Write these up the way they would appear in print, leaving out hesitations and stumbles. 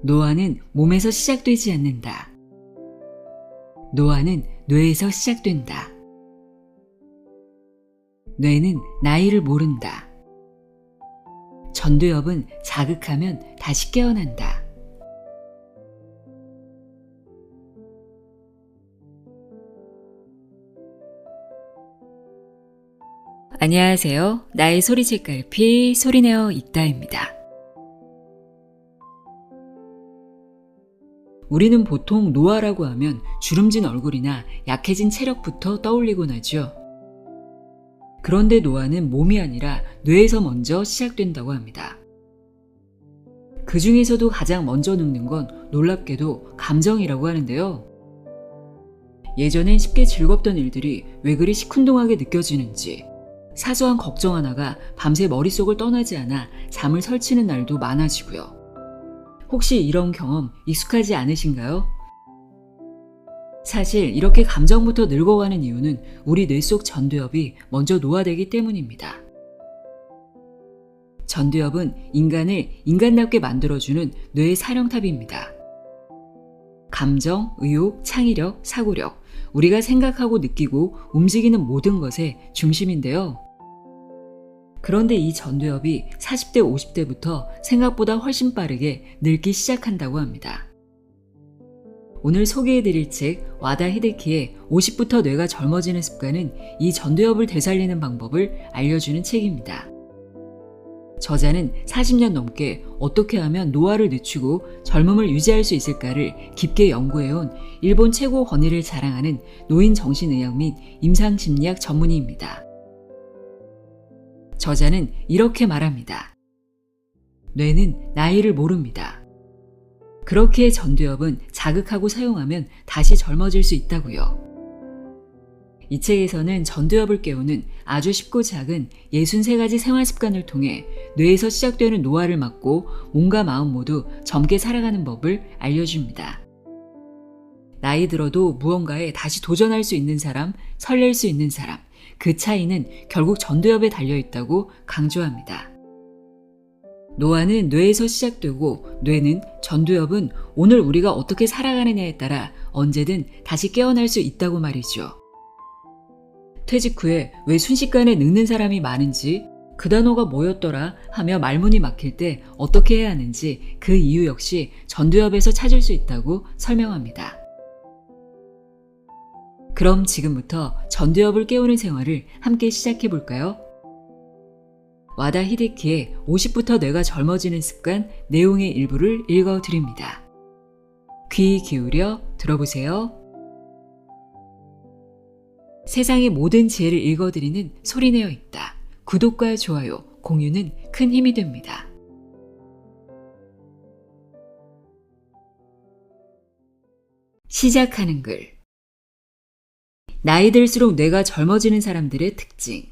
노화는 몸에서 시작되지 않는다. 노화는 뇌에서 시작된다. 뇌는 나이를 모른다. 전두엽은 자극하면 다시 깨어난다. 안녕하세요. 나의 소리책갈피 소리내어 읽다입니다. 우리는 보통 노화라고 하면 주름진 얼굴이나 약해진 체력부터 떠올리곤 하죠. 그런데 노화는 몸이 아니라 뇌에서 먼저 시작된다고 합니다. 그 중에서도 가장 먼저 늙는 건 놀랍게도 감정이라고 하는데요. 예전엔 쉽게 즐겁던 일들이 왜 그리 시큰둥하게 느껴지는지, 사소한 걱정 하나가 밤새 머릿속을 떠나지 않아 잠을 설치는 날도 많아지고요. 혹시 이런 경험 익숙하지 않으신가요? 사실 이렇게 감정부터 늙어가는 이유는 우리 뇌 속 전두엽이 먼저 노화되기 때문입니다. 전두엽은 인간을 인간답게 만들어주는 뇌의 사령탑입니다. 감정, 의욕, 창의력, 사고력, 우리가 생각하고 느끼고 움직이는 모든 것의 중심인데요. 그런데 이 전두엽이 40대, 50대부터 생각보다 훨씬 빠르게 늙기 시작한다고 합니다. 오늘 소개해드릴 책 와다 히데키의 50부터 뇌가 젊어지는 습관은 이 전두엽을 되살리는 방법을 알려주는 책입니다. 저자는 40년 넘게 어떻게 하면 노화를 늦추고 젊음을 유지할 수 있을까를 깊게 연구해온 일본 최고 권위를 자랑하는 노인 정신의학 및 임상심리학 전문의입니다. 저자는 이렇게 말합니다. 뇌는 나이를 모릅니다. 그렇기에 전두엽은 자극하고 사용하면 다시 젊어질 수 있다고요. 이 책에서는 전두엽을 깨우는 아주 쉽고 작은 63가지 생활습관을 통해 뇌에서 시작되는 노화를 막고 몸과 마음 모두 젊게 살아가는 법을 알려줍니다. 나이 들어도 무언가에 다시 도전할 수 있는 사람, 설렐 수 있는 사람, 그 차이는 결국 전두엽에 달려있다고 강조합니다. 노화는 뇌에서 시작되고 뇌는 전두엽은 오늘 우리가 어떻게 살아가느냐에 따라 언제든 다시 깨어날 수 있다고 말이죠. 퇴직 후에 왜 순식간에 늙는 사람이 많은지, 그 단어가 뭐였더라 하며 말문이 막힐 때 어떻게 해야 하는지 그 이유 역시 전두엽에서 찾을 수 있다고 설명합니다. 그럼 지금부터 전두엽을 깨우는 생활을 함께 시작해 볼까요? 와다 히데키의 50부터 뇌가 젊어지는 습관 내용의 일부를 읽어드립니다. 귀 기울여 들어보세요. 세상의 모든 지혜를 읽어드리는 소리내어 읽다. 구독과 좋아요, 공유는 큰 힘이 됩니다. 시작하는 글. 나이 들수록 뇌가 젊어지는 사람들의 특징.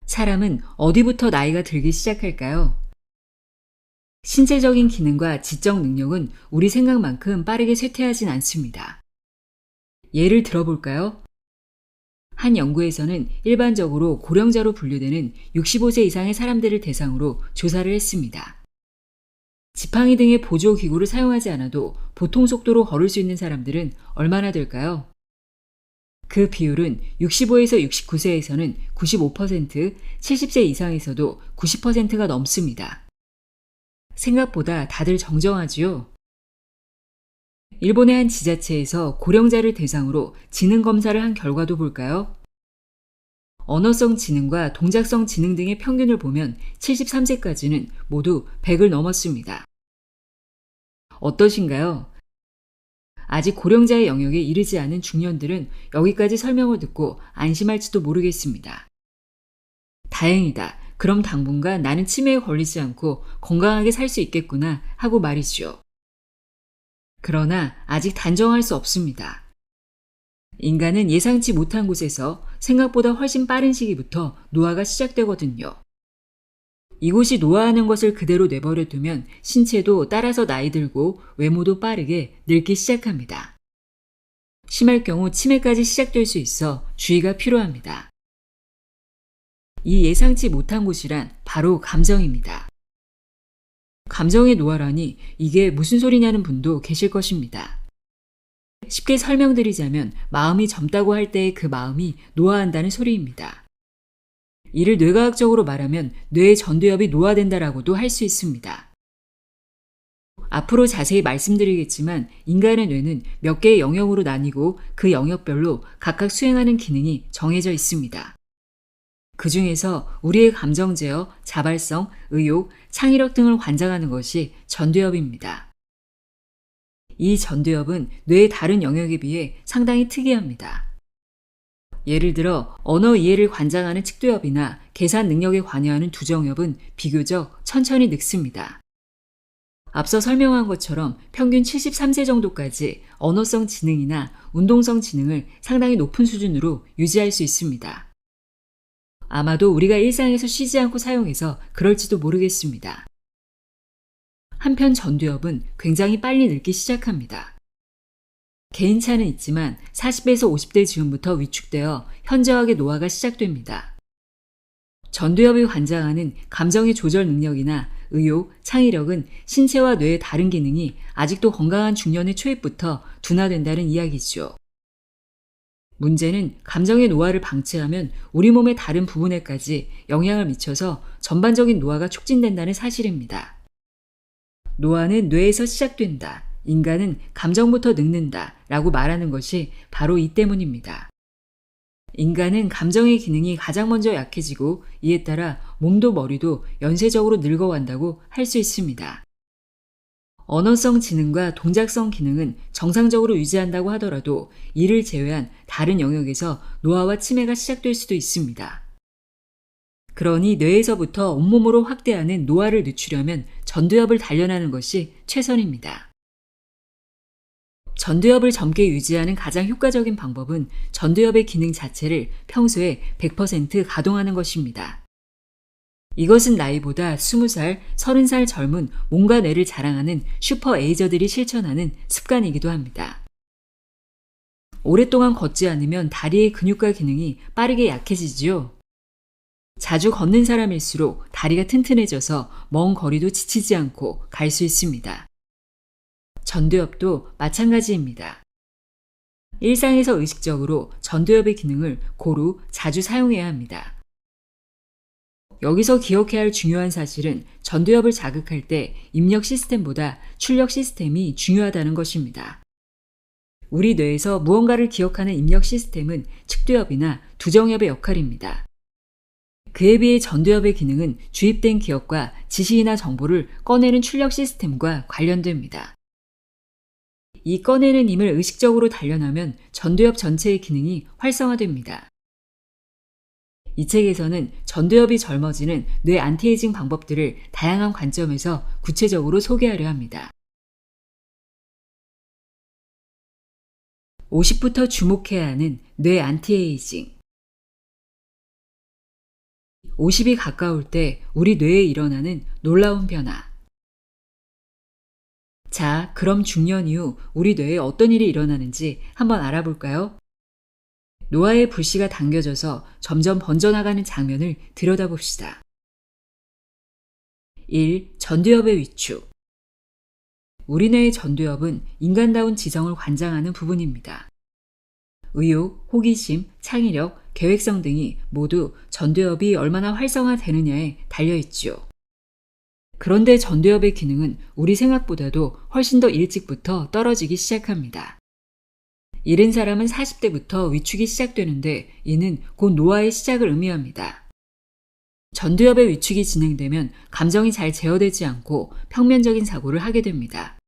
사람은 어디부터 나이가 들기 시작할까요? 신체적인 기능과 지적 능력은 우리 생각만큼 빠르게 쇠퇴하진 않습니다. 예를 들어볼까요? 한 연구에서는 일반적으로 고령자로 분류되는 65세 이상의 사람들을 대상으로 조사를 했습니다. 지팡이 등의 보조기구를 사용하지 않아도 보통 속도로 걸을 수 있는 사람들은 얼마나 될까요? 그 비율은 65에서 69세에서는 95%, 70세 이상에서도 90%가 넘습니다. 생각보다 다들 정정하지요? 일본의 한 지자체에서 고령자를 대상으로 지능 검사를 한 결과도 볼까요? 언어성 지능과 동작성 지능 등의 평균을 보면 73세까지는 모두 100을 넘었습니다. 어떠신가요? 아직 고령자의 영역에 이르지 않은 중년들은 여기까지 설명을 듣고 안심할지도 모르겠습니다. 다행이다. 그럼 당분간 나는 치매에 걸리지 않고 건강하게 살 수 있겠구나 하고 말이죠. 그러나 아직 단정할 수 없습니다. 인간은 예상치 못한 곳에서 생각보다 훨씬 빠른 시기부터 노화가 시작되거든요. 이곳이 노화하는 것을 그대로 내버려 두면 신체도 따라서 나이 들고 외모도 빠르게 늙기 시작합니다. 심할 경우 치매까지 시작될 수 있어 주의가 필요합니다. 이 예상치 못한 곳이란 바로 감정입니다. 감정의 노화라니 이게 무슨 소리냐는 분도 계실 것입니다. 쉽게 설명드리자면 마음이 젊다고 할 때의 그 마음이 노화한다는 소리입니다. 이를 뇌과학적으로 말하면 뇌의 전두엽이 노화된다라고도 할 수 있습니다. 앞으로 자세히 말씀드리겠지만 인간의 뇌는 몇 개의 영역으로 나뉘고 그 영역별로 각각 수행하는 기능이 정해져 있습니다. 그 중에서 우리의 감정 제어, 자발성, 의욕, 창의력 등을 관장하는 것이 전두엽입니다. 이 전두엽은 뇌의 다른 영역에 비해 상당히 특이합니다. 예를 들어 언어 이해를 관장하는 측두엽이나 계산 능력에 관여하는 두정엽은 비교적 천천히 늙습니다. 앞서 설명한 것처럼 평균 73세 정도까지 언어성 지능이나 운동성 지능을 상당히 높은 수준으로 유지할 수 있습니다. 아마도 우리가 일상에서 쉬지 않고 사용해서 그럴지도 모르겠습니다. 한편 전두엽은 굉장히 빨리 늙기 시작합니다. 개인차는 있지만 40에서 50대 즈음부터 위축되어 현저하게 노화가 시작됩니다. 전두엽이 관장하는 감정의 조절 능력이나 의욕, 창의력은 신체와 뇌의 다른 기능이 아직도 건강한 중년의 초입부터 둔화된다는 이야기죠. 문제는 감정의 노화를 방치하면 우리 몸의 다른 부분에까지 영향을 미쳐서 전반적인 노화가 촉진된다는 사실입니다. 노화는 뇌에서 시작된다. 인간은 감정부터 늙는다. 라고 말하는 것이 바로 이 때문입니다. 인간은 감정의 기능이 가장 먼저 약해지고 이에 따라 몸도 머리도 연쇄적으로 늙어간다고 할 수 있습니다. 언어성 지능과 동작성 기능은 정상적으로 유지한다고 하더라도 이를 제외한 다른 영역에서 노화와 치매가 시작될 수도 있습니다. 그러니 뇌에서부터 온몸으로 확대하는 노화를 늦추려면 전두엽을 단련하는 것이 최선입니다. 전두엽을 젊게 유지하는 가장 효과적인 방법은 전두엽의 기능 자체를 평소에 100% 가동하는 것입니다. 이것은 나이보다 20살, 30살 젊은 몸과 뇌를 자랑하는 슈퍼 에이저들이 실천하는 습관이기도 합니다. 오랫동안 걷지 않으면 다리의 근육과 기능이 빠르게 약해지지요. 자주 걷는 사람일수록 다리가 튼튼해져서 먼 거리도 지치지 않고 갈 수 있습니다. 전두엽도 마찬가지입니다. 일상에서 의식적으로 전두엽의 기능을 고루 자주 사용해야 합니다. 여기서 기억해야 할 중요한 사실은 전두엽을 자극할 때 입력 시스템보다 출력 시스템이 중요하다는 것입니다. 우리 뇌에서 무언가를 기억하는 입력 시스템은 측두엽이나 두정엽의 역할입니다. 그에 비해 전두엽의 기능은 주입된 기억과 지시나 정보를 꺼내는 출력 시스템과 관련됩니다. 이 꺼내는 힘을 의식적으로 단련하면 전두엽 전체의 기능이 활성화됩니다. 이 책에서는 전두엽이 젊어지는 뇌 안티에이징 방법들을 다양한 관점에서 구체적으로 소개하려 합니다. 50부터 주목해야 하는 뇌 안티에이징. 50이 가까울 때 우리 뇌에 일어나는 놀라운 변화. 자, 그럼 중년 이후 우리 뇌에 어떤 일이 일어나는지 한번 알아볼까요? 노화의 불씨가 당겨져서 점점 번져나가는 장면을 들여다봅시다. 1. 전두엽의 위축. 우리 뇌의 전두엽은 인간다운 지성을 관장하는 부분입니다. 의욕, 호기심, 창의력, 계획성 등이 모두 전두엽이 얼마나 활성화되느냐에 달려있지요. 그런데 전두엽의 기능은 우리 생각보다도 훨씬 더 일찍부터 떨어지기 시작합니다. 이른 사람은 40대부터 위축이 시작되는데 이는 곧 노화의 시작을 의미합니다. 전두엽의 위축이 진행되면 감정이 잘 제어되지 않고 평면적인 사고를 하게 됩니다.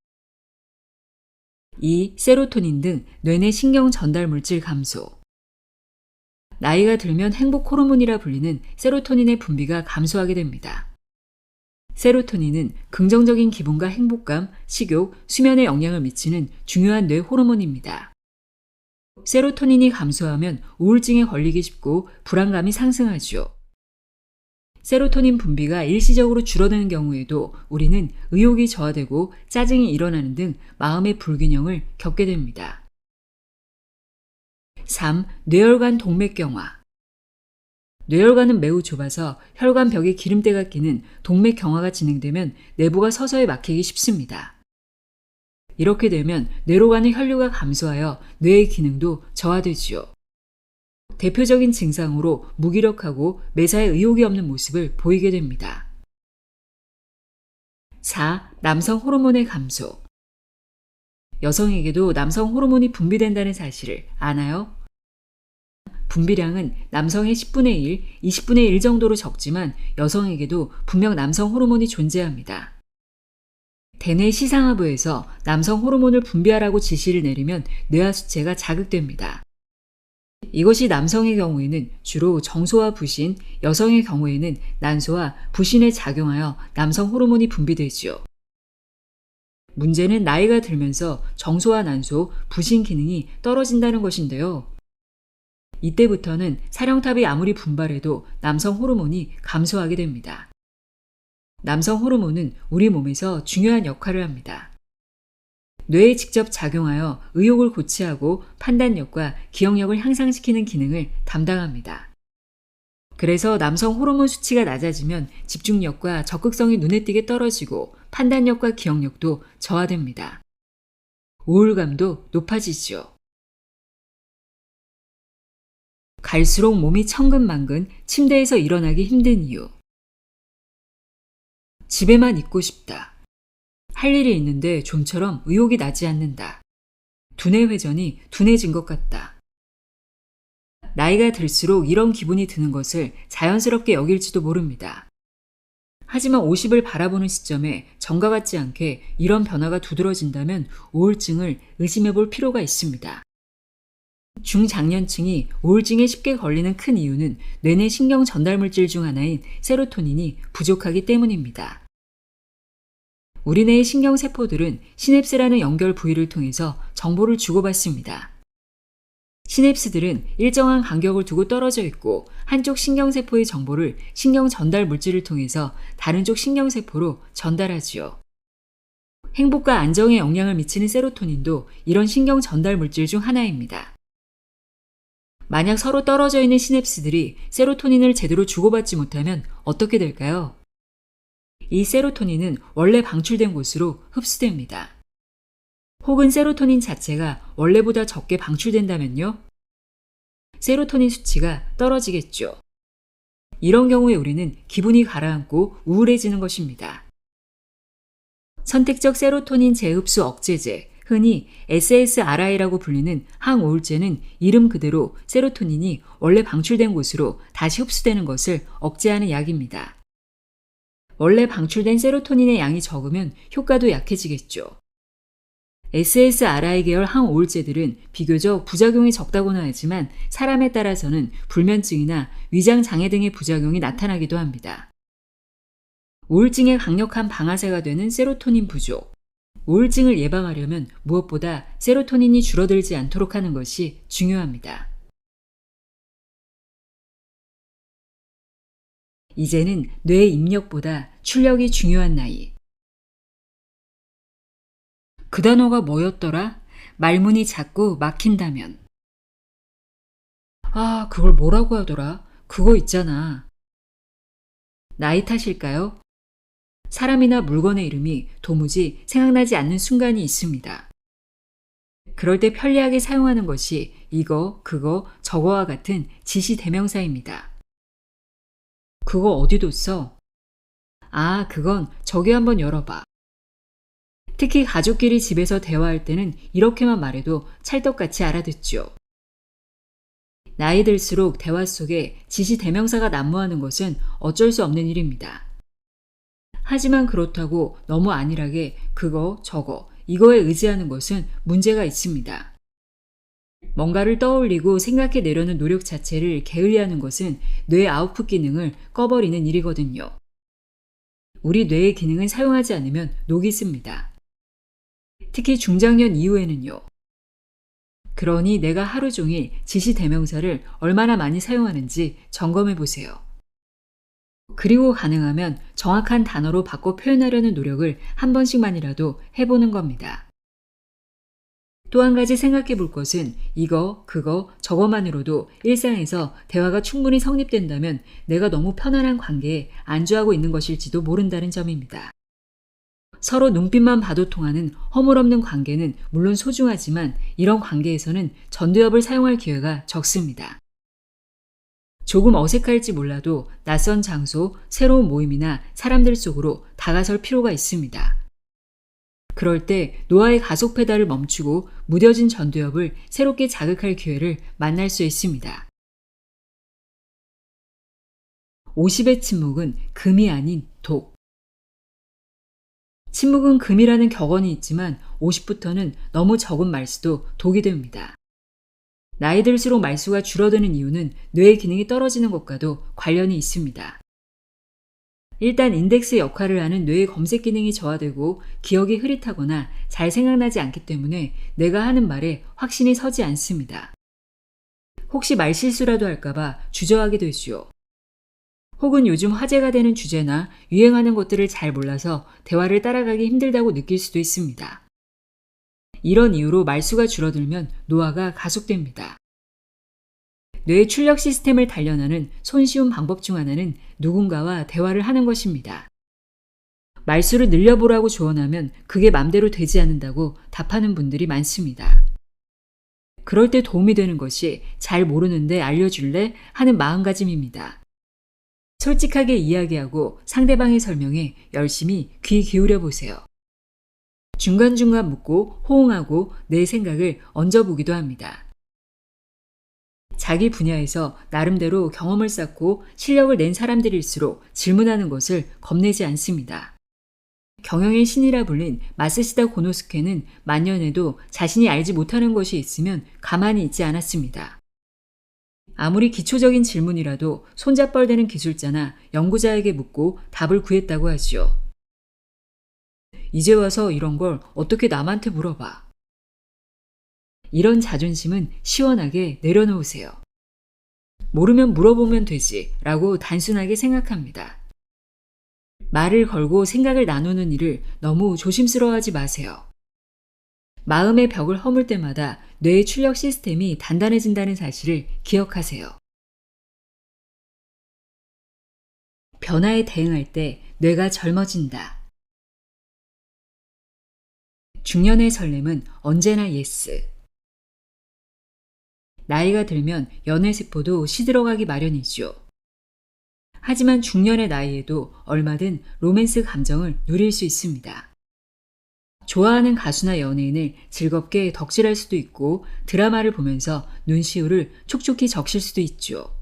2. 세로토닌 등 뇌내 신경 전달 물질 감소. 나이가 들면 행복 호르몬이라 불리는 세로토닌의 분비가 감소하게 됩니다. 세로토닌은 긍정적인 기분과 행복감, 식욕, 수면에 영향을 미치는 중요한 뇌 호르몬입니다. 세로토닌이 감소하면 우울증에 걸리기 쉽고 불안감이 상승하죠. 세로토닌 분비가 일시적으로 줄어드는 경우에도 우리는 의욕이 저하되고 짜증이 일어나는 등 마음의 불균형을 겪게 됩니다. 3. 뇌혈관 동맥경화. 뇌혈관은 매우 좁아서 혈관 벽에 기름때가 끼는 동맥 경화가 진행되면 내부가 서서히 막히기 쉽습니다. 이렇게 되면 뇌로 가는 혈류가 감소하여 뇌의 기능도 저하되지요. 대표적인 증상으로 무기력하고 매사에 의욕이 없는 모습을 보이게 됩니다. 4. 남성 호르몬의 감소. 여성에게도 남성 호르몬이 분비된다는 사실을 아나요? 분비량은 남성의 10분의 1, 20분의 1 정도로 적지만 여성에게도 분명 남성 호르몬이 존재합니다. 대뇌 시상하부에서 남성 호르몬을 분비하라고 지시를 내리면 뇌하 수체가 자극됩니다. 이것이 남성의 경우에는 주로 정소와 부신, 여성의 경우에는 난소와 부신에 작용하여 남성 호르몬이 분비되지요. 문제는 나이가 들면서 정소와 난소, 부신 기능이 떨어진다는 것인데요. 이때부터는 사령탑이 아무리 분발해도 남성 호르몬이 감소하게 됩니다. 남성 호르몬은 우리 몸에서 중요한 역할을 합니다. 뇌에 직접 작용하여 의욕을 고취하고 판단력과 기억력을 향상시키는 기능을 담당합니다. 그래서 남성 호르몬 수치가 낮아지면 집중력과 적극성이 눈에 띄게 떨어지고 판단력과 기억력도 저하됩니다. 우울감도 높아지죠. 갈수록 몸이 천근만근 침대에서 일어나기 힘든 이유. 집에만 있고 싶다. 할 일이 있는데 좀처럼 의욕이 나지 않는다. 두뇌 회전이 둔해진 것 같다. 나이가 들수록 이런 기분이 드는 것을 자연스럽게 여길지도 모릅니다. 하지만 50을 바라보는 시점에 전과 같지 않게 이런 변화가 두드러진다면 우울증을 의심해 볼 필요가 있습니다. 중장년층이 우울증에 쉽게 걸리는 큰 이유는 뇌내 신경 전달물질 중 하나인 세로토닌이 부족하기 때문입니다. 우리 뇌의 신경세포들은 시냅스라는 연결 부위를 통해서 정보를 주고받습니다. 시냅스들은 일정한 간격을 두고 떨어져 있고 한쪽 신경세포의 정보를 신경 전달 물질을 통해서 다른 쪽 신경세포로 전달하지요. 행복과 안정에 영향을 미치는 세로토닌도 이런 신경 전달 물질 중 하나입니다. 만약 서로 떨어져 있는 시냅스들이 세로토닌을 제대로 주고받지 못하면 어떻게 될까요? 이 세로토닌은 원래 방출된 곳으로 흡수됩니다. 혹은 세로토닌 자체가 원래보다 적게 방출된다면요? 세로토닌 수치가 떨어지겠죠. 이런 경우에 우리는 기분이 가라앉고 우울해지는 것입니다. 선택적 세로토닌 재흡수 억제제, 흔히 SSRI라고 불리는 항우울제는 이름 그대로 세로토닌이 원래 방출된 곳으로 다시 흡수되는 것을 억제하는 약입니다. 원래 방출된 세로토닌의 양이 적으면 효과도 약해지겠죠. SSRI 계열 항우울제들은 비교적 부작용이 적다고는 하지만 사람에 따라서는 불면증이나 위장장애 등의 부작용이 나타나기도 합니다. 우울증의 강력한 방아쇠가 되는 세로토닌 부족. 우울증을 예방하려면 무엇보다 세로토닌이 줄어들지 않도록 하는 것이 중요합니다. 이제는 뇌 입력보다 출력이 중요한 나이. 그 단어가 뭐였더라? 말문이 자꾸 막힌다면. 아, 그걸 뭐라고 하더라? 그거 있잖아. 나이 탓일까요? 사람이나 물건의 이름이 도무지 생각나지 않는 순간이 있습니다. 그럴 때 편리하게 사용하는 것이 이거, 그거, 저거와 같은 지시 대명사입니다. 그거 어디 뒀어? 아, 그건 저기 한번 열어봐. 특히 가족끼리 집에서 대화할 때는 이렇게만 말해도 찰떡같이 알아듣죠. 나이 들수록 대화 속에 지시 대명사가 난무하는 것은 어쩔 수 없는 일입니다. 하지만 그렇다고 너무 안일하게 그거, 저거, 이거에 의지하는 것은 문제가 있습니다. 뭔가를 떠올리고 생각해내려는 노력 자체를 게을리하는 것은 뇌 아웃풋 기능을 꺼버리는 일이거든요. 우리 뇌의 기능은 사용하지 않으면 녹이 씁니다. 특히 중장년 이후에는요. 그러니 내가 하루 종일 지시 대명사를 얼마나 많이 사용하는지 점검해 보세요. 그리고 가능하면 정확한 단어로 바꿔 표현하려는 노력을 한 번씩만이라도 해보는 겁니다. 또 한 가지 생각해 볼 것은 이거, 그거, 저거만으로도 일상에서 대화가 충분히 성립된다면 내가 너무 편안한 관계에 안주하고 있는 것일지도 모른다는 점입니다. 서로 눈빛만 봐도 통하는 허물없는 관계는 물론 소중하지만 이런 관계에서는 전두엽을 사용할 기회가 적습니다. 조금 어색할지 몰라도 낯선 장소, 새로운 모임이나 사람들 속으로 다가설 필요가 있습니다. 그럴 때 노화의 가속 페달을 멈추고 무뎌진 전두엽을 새롭게 자극할 기회를 만날 수 있습니다. 50의 침묵은 금이 아닌 독. 침묵은 금이라는 격언이 있지만 50부터는 너무 적은 말수도 독이 됩니다. 나이 들수록 말수가 줄어드는 이유는 뇌의 기능이 떨어지는 것과도 관련이 있습니다. 일단 인덱스 역할을 하는 뇌의 검색 기능이 저하되고 기억이 흐릿하거나 잘 생각나지 않기 때문에 내가 하는 말에 확신이 서지 않습니다. 혹시 말실수라도 할까봐 주저하게 되지요. 혹은 요즘 화제가 되는 주제나 유행하는 것들을 잘 몰라서 대화를 따라가기 힘들다고 느낄 수도 있습니다. 이런 이유로 말수가 줄어들면 노화가 가속됩니다. 뇌의 출력 시스템을 단련하는 손쉬운 방법 중 하나는 누군가와 대화를 하는 것입니다. 말수를 늘려보라고 조언하면 그게 맘대로 되지 않는다고 답하는 분들이 많습니다. 그럴 때 도움이 되는 것이 잘 모르는데 알려줄래? 하는 마음가짐입니다. 솔직하게 이야기하고 상대방의 설명에 열심히 귀 기울여 보세요. 중간중간 묻고 호응하고 내 생각을 얹어보기도 합니다. 자기 분야에서 나름대로 경험을 쌓고 실력을 낸 사람들일수록 질문하는 것을 겁내지 않습니다. 경영의 신이라 불린 마쓰시다 고노스케는 만년에도 자신이 알지 못하는 것이 있으면 가만히 있지 않았습니다. 아무리 기초적인 질문이라도 손잡벌대는 기술자나 연구자에게 묻고 답을 구했다고 하지요. 이제 와서 이런 걸 어떻게 남한테 물어봐. 이런 자존심은 시원하게 내려놓으세요. 모르면 물어보면 되지 라고 단순하게 생각합니다. 말을 걸고 생각을 나누는 일을 너무 조심스러워하지 마세요. 마음의 벽을 허물 때마다 뇌의 출력 시스템이 단단해진다는 사실을 기억하세요. 변화에 대응할 때 뇌가 젊어진다. 중년의 설렘은 언제나 예스. 나이가 들면 연애세포도 시들어가기 마련이죠. 하지만 중년의 나이에도 얼마든 로맨스 감정을 누릴 수 있습니다. 좋아하는 가수나 연예인을 즐겁게 덕질할 수도 있고 드라마를 보면서 눈시울을 촉촉히 적실 수도 있죠.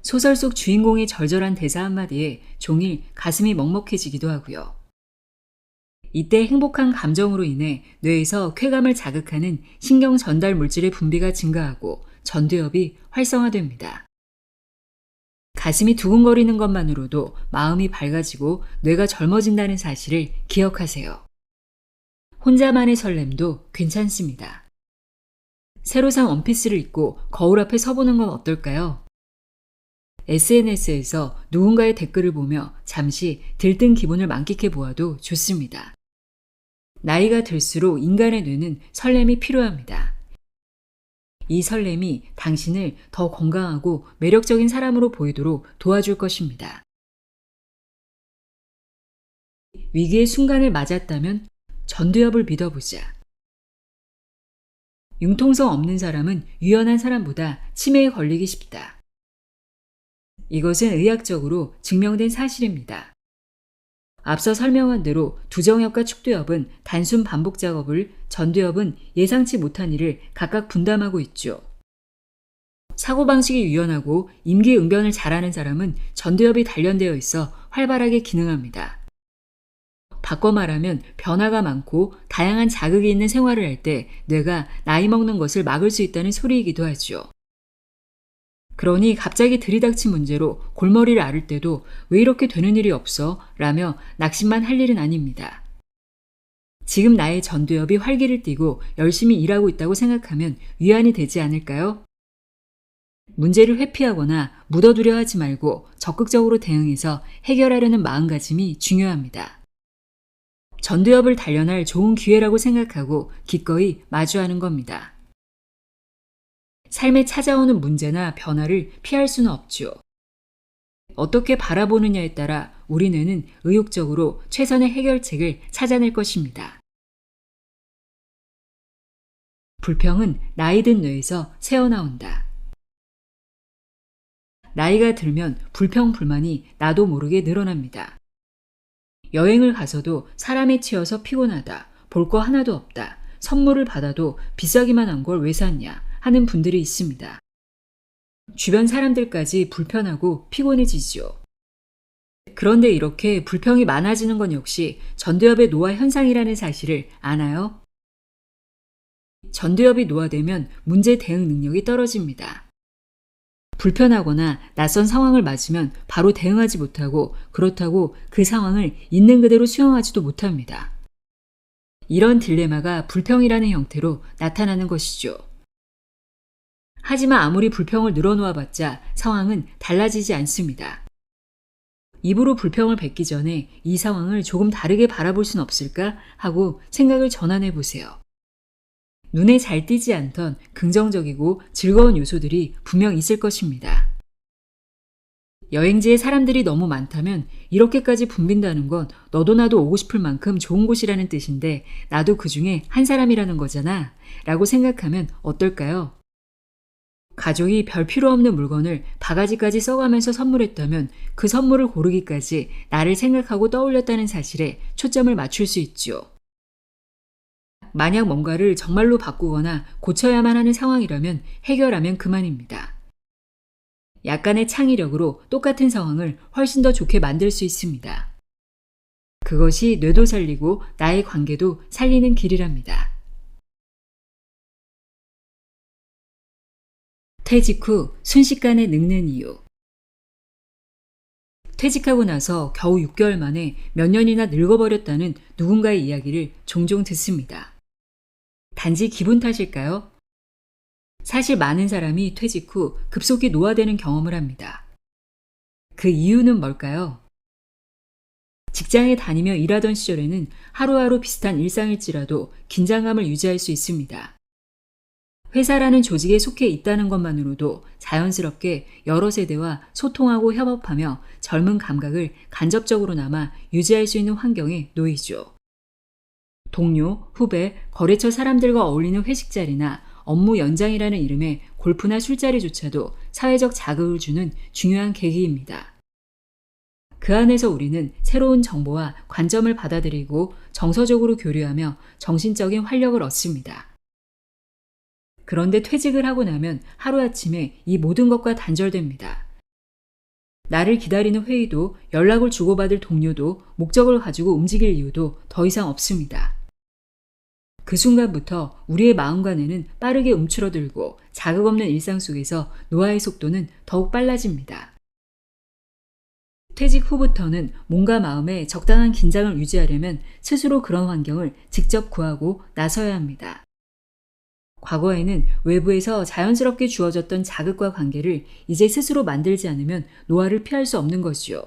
소설 속 주인공의 절절한 대사 한마디에 종일 가슴이 먹먹해지기도 하고요. 이때 행복한 감정으로 인해 뇌에서 쾌감을 자극하는 신경 전달 물질의 분비가 증가하고 전두엽이 활성화됩니다. 가슴이 두근거리는 것만으로도 마음이 밝아지고 뇌가 젊어진다는 사실을 기억하세요. 혼자만의 설렘도 괜찮습니다. 새로 산 원피스를 입고 거울 앞에 서보는 건 어떨까요? SNS에서 누군가의 댓글을 보며 잠시 들뜬 기분을 만끽해 보아도 좋습니다. 나이가 들수록 인간의 뇌는 설렘이 필요합니다. 이 설렘이 당신을 더 건강하고 매력적인 사람으로 보이도록 도와줄 것입니다. 위기의 순간을 맞았다면 전두엽을 믿어보자. 융통성 없는 사람은 유연한 사람보다 치매에 걸리기 쉽다. 이것은 의학적으로 증명된 사실입니다. 앞서 설명한 대로 두정엽과 축두엽은 단순 반복 작업을, 전두엽은 예상치 못한 일을 각각 분담하고 있죠. 사고방식이 유연하고 임기응변을 잘하는 사람은 전두엽이 단련되어 있어 활발하게 기능합니다. 바꿔 말하면 변화가 많고 다양한 자극이 있는 생활을 할 때 뇌가 나이 먹는 것을 막을 수 있다는 소리이기도 하죠. 그러니 갑자기 들이닥친 문제로 골머리를 앓을 때도 왜 이렇게 되는 일이 없어? 라며 낙심만 할 일은 아닙니다. 지금 나의 전두엽이 활기를 띠고 열심히 일하고 있다고 생각하면 위안이 되지 않을까요? 문제를 회피하거나 묻어두려 하지 말고 적극적으로 대응해서 해결하려는 마음가짐이 중요합니다. 전두엽을 단련할 좋은 기회라고 생각하고 기꺼이 마주하는 겁니다. 삶에 찾아오는 문제나 변화를 피할 수는 없죠. 어떻게 바라보느냐에 따라 우리 뇌는 의욕적으로 최선의 해결책을 찾아낼 것입니다. 불평은 나이 든 뇌에서 새어나온다. 나이가 들면 불평, 불만이 나도 모르게 늘어납니다. 여행을 가서도 사람에 치여서 피곤하다, 볼 거 하나도 없다, 선물을 받아도 비싸기만 한 걸 왜 샀냐 하는 분들이 있습니다. 주변 사람들까지 불편하고 피곤해지죠. 그런데 이렇게 불평이 많아지는 건 역시 전두엽의 노화 현상이라는 사실을 아나요? 전두엽이 노화되면 문제 대응 능력이 떨어집니다. 불편하거나 낯선 상황을 맞으면 바로 대응하지 못하고 그렇다고 그 상황을 있는 그대로 수용하지도 못합니다. 이런 딜레마가 불평이라는 형태로 나타나는 것이죠. 하지만 아무리 불평을 늘어놓아봤자 상황은 달라지지 않습니다. 입으로 불평을 뱉기 전에 이 상황을 조금 다르게 바라볼 순 없을까 하고 생각을 전환해 보세요. 눈에 잘 띄지 않던 긍정적이고 즐거운 요소들이 분명 있을 것입니다. 여행지에 사람들이 너무 많다면 이렇게까지 붐빈다는 건 너도 나도 오고 싶을 만큼 좋은 곳이라는 뜻인데 나도 그 중에 한 사람이라는 거잖아 라고 생각하면 어떨까요? 가족이 별 필요 없는 물건을 바가지까지 써가면서 선물했다면 그 선물을 고르기까지 나를 생각하고 떠올렸다는 사실에 초점을 맞출 수 있죠. 만약 뭔가를 정말로 바꾸거나 고쳐야만 하는 상황이라면 해결하면 그만입니다. 약간의 창의력으로 똑같은 상황을 훨씬 더 좋게 만들 수 있습니다. 그것이 뇌도 살리고 나의 관계도 살리는 길이랍니다. 퇴직 후 순식간에 늙는 이유. 퇴직하고 나서 겨우 6개월 만에 몇 년이나 늙어버렸다는 누군가의 이야기를 종종 듣습니다. 단지 기분 탓일까요? 사실 많은 사람이 퇴직 후 급속히 노화되는 경험을 합니다. 그 이유는 뭘까요? 직장에 다니며 일하던 시절에는 하루하루 비슷한 일상일지라도 긴장감을 유지할 수 있습니다. 회사라는 조직에 속해 있다는 것만으로도 자연스럽게 여러 세대와 소통하고 협업하며 젊은 감각을 간접적으로나마 유지할 수 있는 환경에 놓이죠. 동료, 후배, 거래처 사람들과 어울리는 회식 자리나 업무 연장이라는 이름의 골프나 술자리조차도 사회적 자극을 주는 중요한 계기입니다. 그 안에서 우리는 새로운 정보와 관점을 받아들이고 정서적으로 교류하며 정신적인 활력을 얻습니다. 그런데 퇴직을 하고 나면 하루아침에 이 모든 것과 단절됩니다. 나를 기다리는 회의도 연락을 주고받을 동료도 목적을 가지고 움직일 이유도 더 이상 없습니다. 그 순간부터 우리의 마음과 뇌는 빠르게 움츠러들고 자극 없는 일상 속에서 노화의 속도는 더욱 빨라집니다. 퇴직 후부터는 몸과 마음에 적당한 긴장을 유지하려면 스스로 그런 환경을 직접 구하고 나서야 합니다. 과거에는 외부에서 자연스럽게 주어졌던 자극과 관계를 이제 스스로 만들지 않으면 노화를 피할 수 없는 것이요.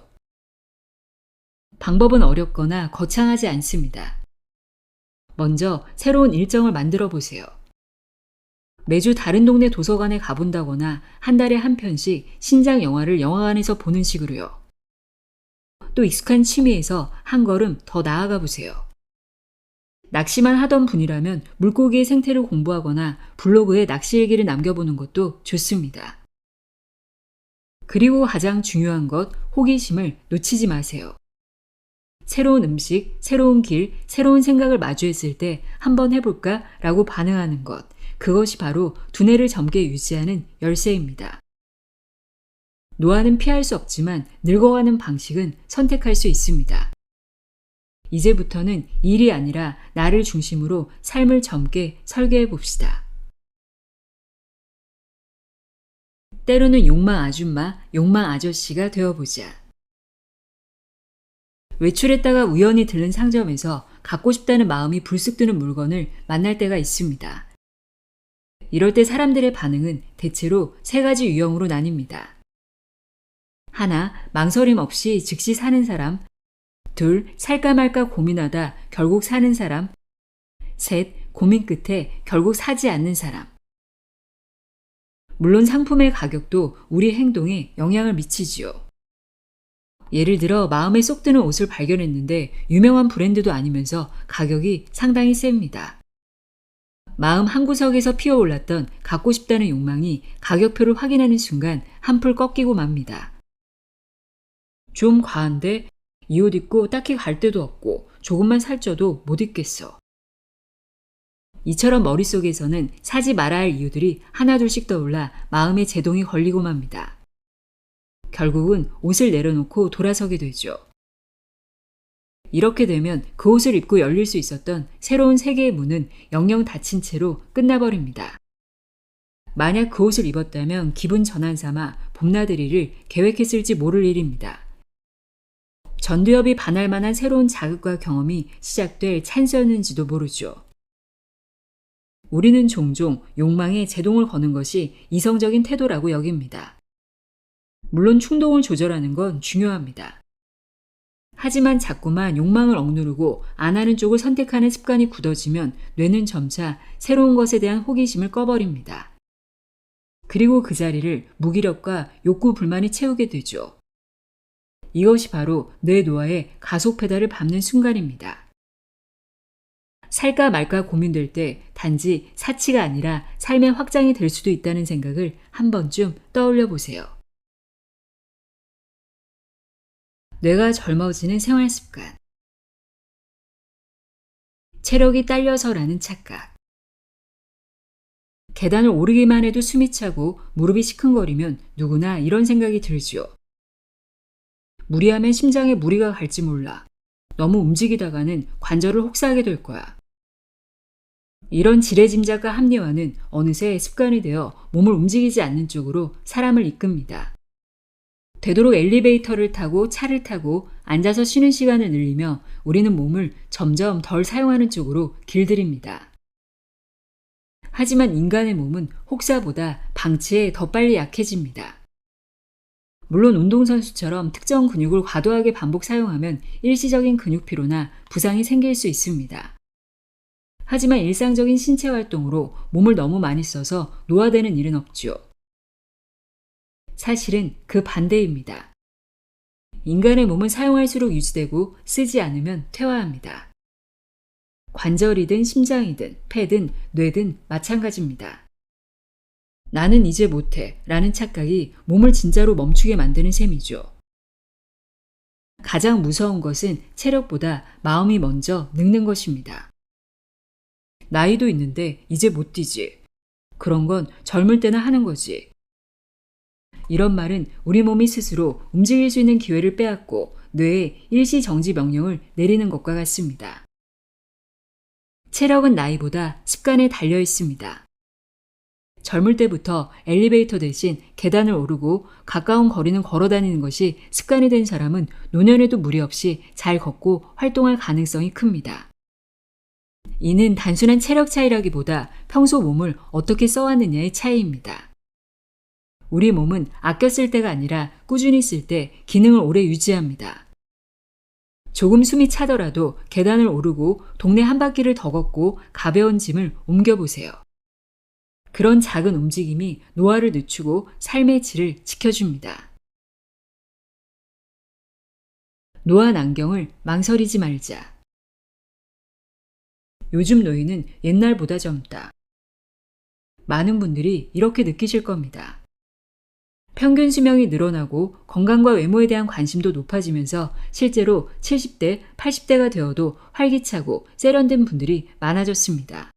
방법은 어렵거나 거창하지 않습니다. 먼저 새로운 일정을 만들어 보세요. 매주 다른 동네 도서관에 가본다거나 한 달에 한 편씩 신작 영화를 영화관에서 보는 식으로요. 또 익숙한 취미에서 한 걸음 더 나아가 보세요. 낚시만 하던 분이라면 물고기의 생태를 공부하거나 블로그에 낚시 일기를 남겨보는 것도 좋습니다. 그리고 가장 중요한 것, 호기심을 놓치지 마세요. 새로운 음식, 새로운 길, 새로운 생각을 마주했을 때 한번 해볼까? 라고 반응하는 것. 그것이 바로 두뇌를 젊게 유지하는 열쇠입니다. 노화는 피할 수 없지만 늙어가는 방식은 선택할 수 있습니다. 이제부터는 일이 아니라 나를 중심으로 삶을 젊게 설계해 봅시다. 때로는 욕망 아줌마, 욕망 아저씨가 되어보자. 외출했다가 우연히 들른 상점에서 갖고 싶다는 마음이 불쑥 드는 물건을 만날 때가 있습니다. 이럴 때 사람들의 반응은 대체로 세 가지 유형으로 나뉩니다. 하나, 망설임 없이 즉시 사는 사람. 2. 살까 말까 고민하다 결국 사는 사람. 3. 고민 끝에 결국 사지 않는 사람. 물론 상품의 가격도 우리 행동에 영향을 미치지요. 예를 들어 마음에 쏙 드는 옷을 발견했는데 유명한 브랜드도 아니면서 가격이 상당히 셉니다. 마음 한구석에서 피어올랐던 갖고 싶다는 욕망이 가격표를 확인하는 순간 한풀 꺾이고 맙니다. 좀 과한데 이 옷 입고 딱히 갈 데도 없고 조금만 살쪄도 못 입겠어. 이처럼 머릿속에서는 사지 말아야 할 이유들이 하나둘씩 떠올라 마음의 제동이 걸리고 맙니다. 결국은 옷을 내려놓고 돌아서게 되죠. 이렇게 되면 그 옷을 입고 열릴 수 있었던 새로운 세계의 문은 영영 닫힌 채로 끝나버립니다. 만약 그 옷을 입었다면 기분 전환 삼아 봄나들이를 계획했을지 모를 일입니다. 전두엽이 반할 만한 새로운 자극과 경험이 시작될 찬스였는지도 모르죠. 우리는 종종 욕망에 제동을 거는 것이 이성적인 태도라고 여깁니다. 물론 충동을 조절하는 건 중요합니다. 하지만 자꾸만 욕망을 억누르고 안 하는 쪽을 선택하는 습관이 굳어지면 뇌는 점차 새로운 것에 대한 호기심을 꺼버립니다. 그리고 그 자리를 무기력과 욕구 불만이 채우게 되죠. 이것이 바로 뇌 노화의 가속 페달을 밟는 순간입니다. 살까 말까 고민될 때 단지 사치가 아니라 삶의 확장이 될 수도 있다는 생각을 한 번쯤 떠올려 보세요. 뇌가 젊어지는 생활 습관. 체력이 딸려서라는 착각. 계단을 오르기만 해도 숨이 차고 무릎이 시큰거리면 누구나 이런 생각이 들지요. 무리하면 심장에 무리가 갈지 몰라. 너무 움직이다가는 관절을 혹사하게 될 거야. 이런 지레짐작과 합리화는 어느새 습관이 되어 몸을 움직이지 않는 쪽으로 사람을 이끕니다. 되도록 엘리베이터를 타고 차를 타고 앉아서 쉬는 시간을 늘리며 우리는 몸을 점점 덜 사용하는 쪽으로 길들입니다. 하지만 인간의 몸은 혹사보다 방치에 더 빨리 약해집니다. 물론 운동선수처럼 특정 근육을 과도하게 반복 사용하면 일시적인 근육피로나 부상이 생길 수 있습니다. 하지만 일상적인 신체 활동으로 몸을 너무 많이 써서 노화되는 일은 없죠. 사실은 그 반대입니다. 인간의 몸은 사용할수록 유지되고 쓰지 않으면 퇴화합니다. 관절이든 심장이든 폐든 뇌든 마찬가지입니다. 나는 이제 못해 라는 착각이 몸을 진짜로 멈추게 만드는 셈이죠. 가장 무서운 것은 체력보다 마음이 먼저 늙는 것입니다. 나이도 있는데 이제 못 뛰지. 그런 건 젊을 때나 하는 거지. 이런 말은 우리 몸이 스스로 움직일 수 있는 기회를 빼앗고 뇌에 일시정지 명령을 내리는 것과 같습니다. 체력은 나이보다 습관에 달려 있습니다. 젊을 때부터 엘리베이터 대신 계단을 오르고 가까운 거리는 걸어 다니는 것이 습관이 된 사람은 노년에도 무리 없이 잘 걷고 활동할 가능성이 큽니다. 이는 단순한 체력 차이라기보다 평소 몸을 어떻게 써왔느냐의 차이입니다. 우리 몸은 아껴 쓸 때가 아니라 꾸준히 쓸 때 기능을 오래 유지합니다. 조금 숨이 차더라도 계단을 오르고 동네 한 바퀴를 더 걷고 가벼운 짐을 옮겨보세요. 그런 작은 움직임이 노화를 늦추고 삶의 질을 지켜줍니다. 노화 난경을 망설이지 말자. 요즘 노인은 옛날보다 젊다. 많은 분들이 이렇게 느끼실 겁니다. 평균 수명이 늘어나고 건강과 외모에 대한 관심도 높아지면서 실제로 70대, 80대가 되어도 활기차고 세련된 분들이 많아졌습니다.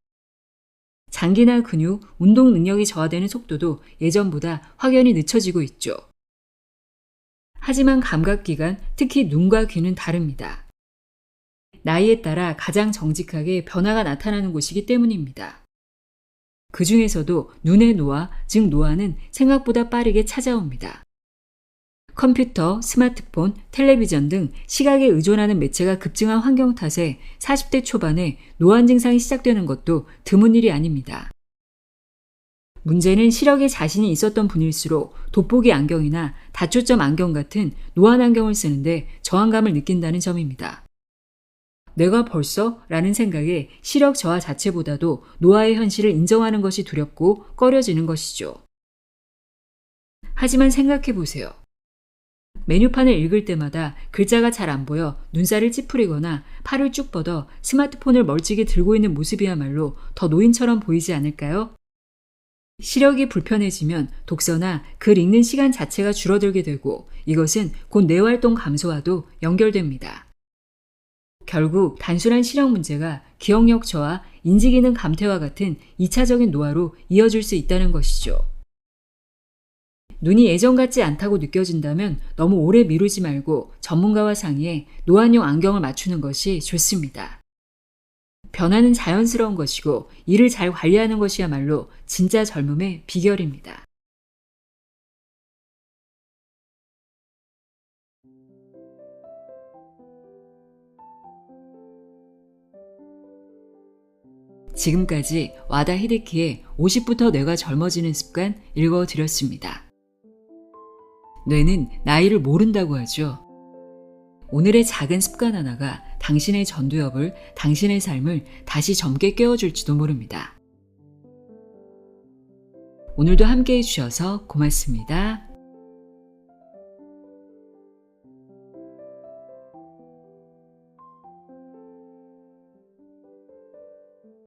장기나 근육, 운동 능력이 저하되는 속도도 예전보다 확연히 늦춰지고 있죠. 하지만 감각기관, 특히 눈과 귀는 다릅니다. 나이에 따라 가장 정직하게 변화가 나타나는 곳이기 때문입니다. 그 중에서도 눈의 노화, 즉 노화는 생각보다 빠르게 찾아옵니다. 컴퓨터, 스마트폰, 텔레비전 등 시각에 의존하는 매체가 급증한 환경 탓에 40대 초반에 노안 증상이 시작되는 것도 드문 일이 아닙니다. 문제는 시력에 자신이 있었던 분일수록 돋보기 안경이나 다초점 안경 같은 노안 안경을 쓰는데 저항감을 느낀다는 점입니다. 내가 벌써? 라는 생각에 시력 저하 자체보다도 노화의 현실을 인정하는 것이 두렵고 꺼려지는 것이죠. 하지만 생각해 보세요. 메뉴판을 읽을 때마다 글자가 잘 안 보여 눈살을 찌푸리거나 팔을 쭉 뻗어 스마트폰을 멀찍이 들고 있는 모습이야말로 더 노인처럼 보이지 않을까요? 시력이 불편해지면 독서나 글 읽는 시간 자체가 줄어들게 되고 이것은 곧 뇌활동 감소와도 연결됩니다. 결국 단순한 시력 문제가 기억력 저하, 인지기능 감퇴와 같은 2차적인 노화로 이어질 수 있다는 것이죠. 눈이 예전 같지 않다고 느껴진다면 너무 오래 미루지 말고 전문가와 상의해 노안용 안경을 맞추는 것이 좋습니다. 변화는 자연스러운 것이고 이를 잘 관리하는 것이야말로 진짜 젊음의 비결입니다. 지금까지 와다 히데키의 50부터 뇌가 젊어지는 습관 읽어드렸습니다. 뇌는 나이를 모른다고 하죠. 오늘의 작은 습관 하나가 당신의 전두엽을, 당신의 삶을 다시 젊게 깨워줄지도 모릅니다. 오늘도 함께 해주셔서 고맙습니다.